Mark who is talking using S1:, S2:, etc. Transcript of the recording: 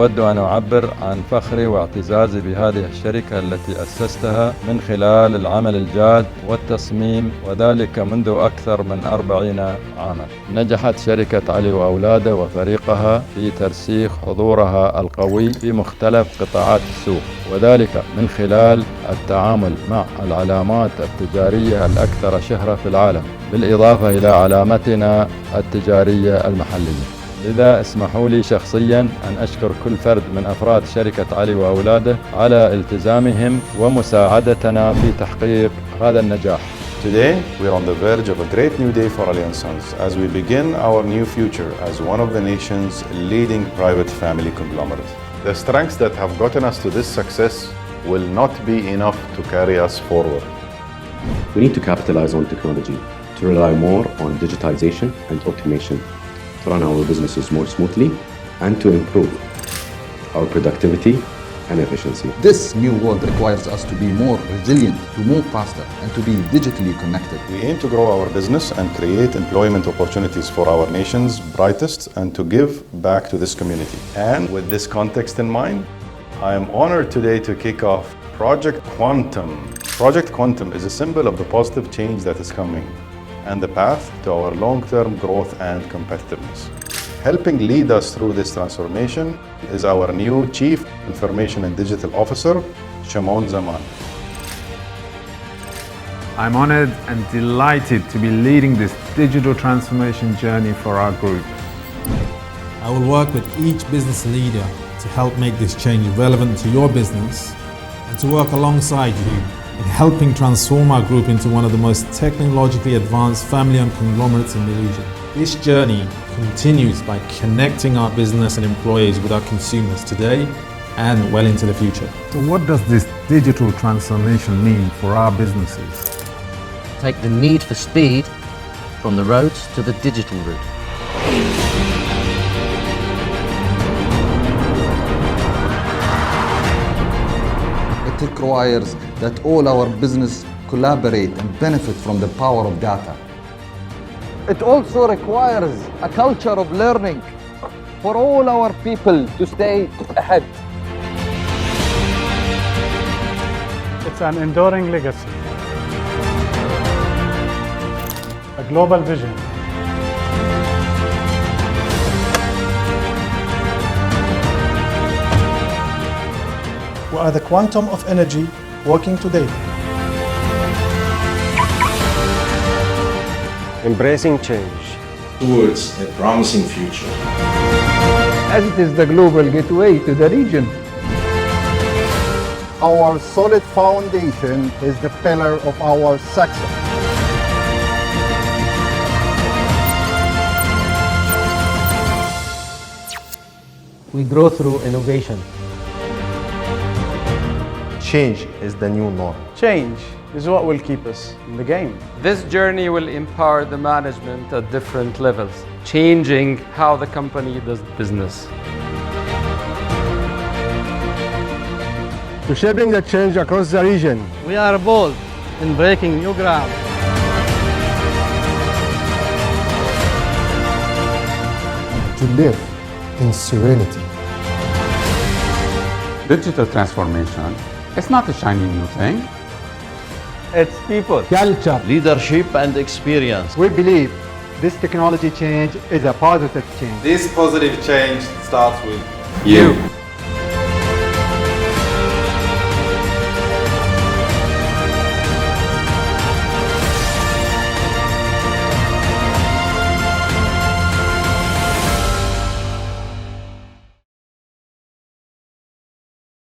S1: أود أن أعبر عن فخري واعتزازي بهذه الشركة التي أسستها من خلال العمل الجاد والتصميم، وذلك منذ أكثر من 40 عاما. نجحت شركة علي وأولاده وفريقها في ترسيخ حضورها القوي في مختلف قطاعات السوق، وذلك من خلال التعامل مع العلامات التجارية الأكثر شهرة في العالم، بالإضافة إلى علامتنا التجارية المحلية. لذا اسمحوا لي شخصيا أن أشكر كل فرد من أفراد شركة علي وأولاده على التزامهم ومساعدتنا في تحقيق هذا النجاح.
S2: Today, we are on the verge of a great new day for Ali & Sons as we begin our new future as one of the nation's leading private family conglomerates. The strengths that have gotten us to this success will not be enough to carry us forward.
S3: We need to capitalize on technology, to rely more on digitization and automation, to run our businesses more smoothly, and to improve our productivity and efficiency.
S4: This new world requires us to be more resilient, to move faster, and to be digitally connected.
S2: We aim to grow our business and create employment opportunities for our nation's brightest and to give back to this community. And with this context in mind, I am honored today to kick off Project Quantum. Project Quantum is a symbol of the positive change that is coming and the path to our long-term growth and competitiveness. Helping lead us through this transformation is our new Chief Information and Digital Officer, Shimon Zaman.
S5: I'm honored and delighted to be leading this digital transformation journey for our group.
S6: I will work with each business leader to help make this change relevant to your business and to work alongside you in helping transform our group into one of the most technologically advanced family-owned conglomerates in the region. This journey continues by connecting our business and employees with our consumers today and well into the future.
S5: So what does this digital transformation mean for our businesses?
S7: Take the need for speed from the roads to the digital route.
S4: It requires that all our business collaborate and benefit from the power of data.
S8: It also requires a culture of learning for all our people to stay ahead.
S9: It's an enduring legacy, a global vision, we are the quantum of energy working today.
S10: Embracing change
S11: towards a promising future.
S8: As it is the global gateway to the region.
S12: Our solid foundation is the pillar of our success.
S10: We grow through innovation.
S12: Change is the new norm.
S9: Change is what will keep us in the game.
S13: This journey will empower the management at different levels, changing how the company does business.
S10: To shaping the change across the region.
S8: We are bold in breaking new ground.
S12: To live in serenity.
S14: Digital transformation is not a shiny new thing.
S8: It's people,
S10: culture,
S7: leadership and experience.
S12: We believe this technology change is a positive change.
S11: This positive change starts with
S14: you.